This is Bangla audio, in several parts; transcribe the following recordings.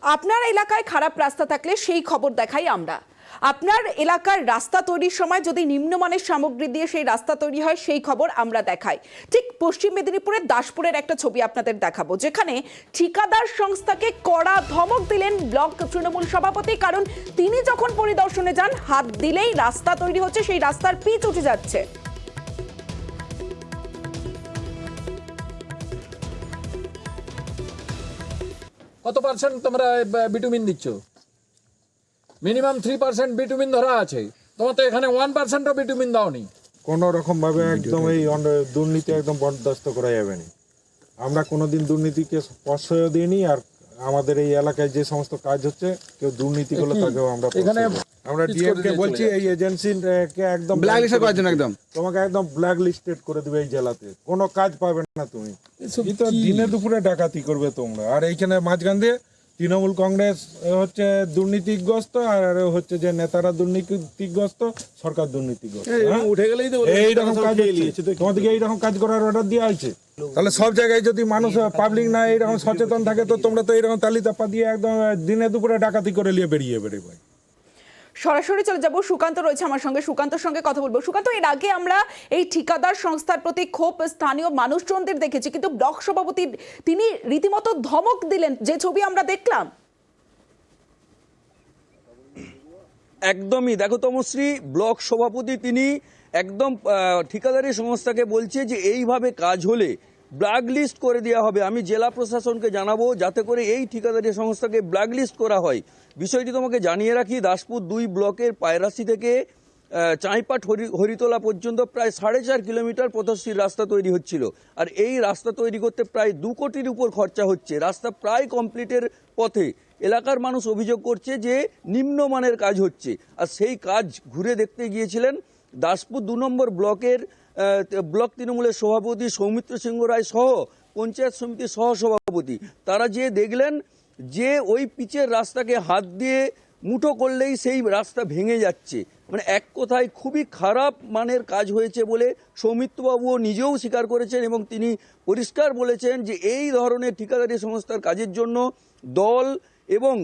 আপনার এলাকায় খারাপ রাস্তা থাকলে সেই খবর দেখাই আমরা। আপনার এলাকার রাস্তা তৈরির সময় যদি নিম্নমানের সামগ্রী দিয়ে সেই রাস্তা তৈরি হয় সেই খবর আমরা দেখাই। ঠিক পশ্চিম মেদিনীপুরের দাসপুরের একটা ছবি আপনাদের দেখাবো, যেখানে ঠিকাদার সংস্থাকে কড়া ধমক দিলেন ব্লক তৃণমূল সভাপতি। কারণ তিনি যখন পরিদর্শনে যান, হাত দিলেই রাস্তা তৈরি হচ্ছে, সেই রাস্তার পিচ উঠে যাচ্ছে। কত পার্সেন্ট তোমরা বিটুমিন দিচ্ছ? মিনিমাম 3% বিটুমিন ধরা আছে, তোমার তো এখানে 1%ও বিটুমিন দাওনি। কোনো রকম ভাবে একদম এই দুর্নীতি একদম বরদাস্ত করা যাবে না। আমরা কোনোদিন দুর্নীতিকে প্রশ্রয় দিইনি, আর আমাদের এই এলাকায় যে সমস্ত কাজ হচ্ছে কেউ দুর্নীতি করলে তাকেও আমরা এখানে আমরা ডিএম কে বলছি এই এজেন্সিকে একদম ব্ল্যাক লিস্ট করার জন্য একদম তোমাকে একদম ব্ল্যাক লিস্টেড করে দিবে এই জেলাতে, কোনো কাজ পাবে না তুমি। এই তো দিনে দুপুরে ডাকাতি করবে তোমরা, আর এইখানে মাঝখান দিয়ে তৃণমূল কংগ্রেস হচ্ছে দুর্নীতিগ্রস্ত, আর হচ্ছে যে নেতারা দুর্নীতিগ্রস্ত, সরকার দুর্নীতিগ্রস্ত। উঠে গেলেই তো এইরকম কাজ তোমাদেরকে এইরকম কাজ করার অর্ডার দেওয়া হয়েছে। তাহলে সব জায়গায় যদি মানুষ পাবলিক না এইরকম সচেতন থাকে, তো তোমরা তো এইরকম তালি তাপা দিয়ে একদম দিনে দুপুরে ডাকাতি করে নিয়ে বেরিয়ে ভাই। সরাসরি চলে যাব, সুকান্ত রয়েছে আমার সঙ্গে, সুকান্তর সঙ্গে কথা বলবো। সুকান্ত, এর আগে আমরা এই ঠিকাদার সংস্থার প্রতি ক্ষোভ স্থানীয় মানুষজনদের দেখেছি, কিন্তু ব্লক সভাপতি তিনি রীতিমতো ধমক দিলেন, যে ছবি আমরা দেখলাম। একদমই, দেখো তমশ্রী, ব্লক সভাপতি তিনি একদম ঠিকাদারি সংস্থাকে বলছে যে এইভাবে কাজ হলে ব্ল্যাক লিস্ট করে দেওয়া হবে। আমি জেলা প্রশাসনকে জানাবো যাতে করে এই ঠিকাদারি সংস্থাকে ব্ল্যাক লিস্ট করা হয়। বিষয়টি তোমাকে জানিয়ে রাখি, দাসপুর 2 ব্লকের পায়রাশি থেকে চাঁইপাট হরিতলা পর্যন্ত প্রায় 4.5 কিলোমিটার পথশ্রীর রাস্তা তৈরি হচ্ছিল, আর এই রাস্তা তৈরি করতে প্রায় 2 কোটির উপর খরচা হচ্ছে। রাস্তা প্রায় কমপ্লিটের পথে। এলাকার মানুষ অভিযোগ করছে যে নিম্নমানের কাজ হচ্ছে, আর সেই কাজ ঘুরে দেখতে গিয়েছিলেন দাসপুর 2 নম্বর ব্লকের ব্লক তৃণমূলের সভাপতি সৌমিত্র সিংহ রায় সহ পঞ্চায়েত সমিতির সহ সভাপতি। তারা যে দেখলেন যে ওই পিচের রাস্তাকে হাত দিয়ে মুঠো করলেই সেই রাস্তা ভেঙে যাচ্ছে, মানে এক কথায় খুবই খারাপ মানের কাজ হয়েছে বলে সৌমিত্রবাবুও নিজেও স্বীকার করেছেন, এবং তিনি পরিষ্কার বলেছেন যে এই ধরনের ঠিকাদারি সংস্থার কাজের জন্য দল এবং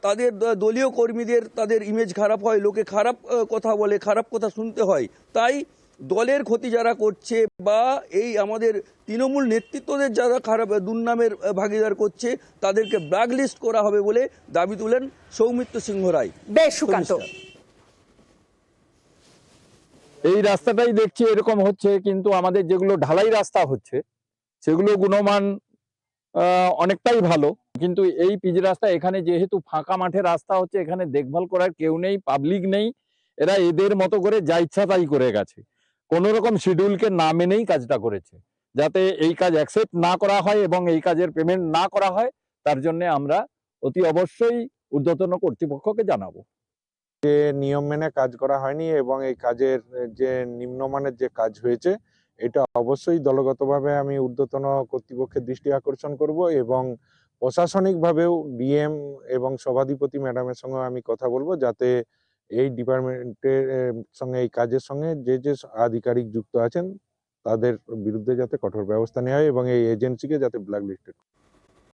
তাদের দলীয় কর্মীদের তাদের ইমেজ খারাপ হয়, লোকে খারাপ কথা বলে, খারাপ কথা শুনতে হয়। তাই দলের ক্ষতি যারা করছে বা এই আমাদের তৃণমূল নেতৃত্বদের যারা খারাপ দুর্নামের ভাগিদার করছে, তাদেরকে ব্ল্যাক লিস্ট করা হবে বলে দাবি তুলেন সৌমিত্র সিংহ রায়। বেশ সুকান্ত, এই রাস্তাটাই দেখছি এরকম হচ্ছে, কিন্তু আমাদের যেগুলো ঢালাই রাস্তা হচ্ছে সেগুলো গুণমান অনেকটাই ভালো। কিন্তু এই পিচ রাস্তা, এখানে যেহেতু ফাঁকা মাঠে রাস্তা হচ্ছে, এখানে দেখভাল করার কেউ নেই, পাবলিক নেই, এরা এদের মতো করে যা ইচ্ছা তাই করে গেছে। কোন রকম শিডিউলকে না মেনেই কাজটা করেছে। যাতে এই কাজ অ্যাকসেপ্ট না করা হয় এবং এই কাজের পেমেন্ট না করা হয়, তার জন্য আমরা অতি অবশ্যই ঊর্ধ্বতন কর্তৃপক্ষকে জানাবো। যে নিয়ম মেনে কাজ করা হয়নি এবং এই কাজের যে নিম্নমানের যে কাজ হয়েছে, এটা অবশ্যই দলগতভাবে আমি ঊর্ধ্বতন কর্তৃপক্ষের দৃষ্টি আকর্ষণ করব, এবং প্রশাসনিকভাবেও ডিএম এবং সভাধিপতি ম্যাডামের সঙ্গে আমি কথা বলবো, যাতে এই ডিপার্টমেন্টের সঙ্গে এই কাজের সঙ্গে যে যে আধিকারিক যুক্ত আছেন তাদের বিরুদ্ধে যাতে কঠোর ব্যবস্থা নেওয়া হয় এবং এই এজেন্সিকে যাতে ব্ল্যাক লিস্টেড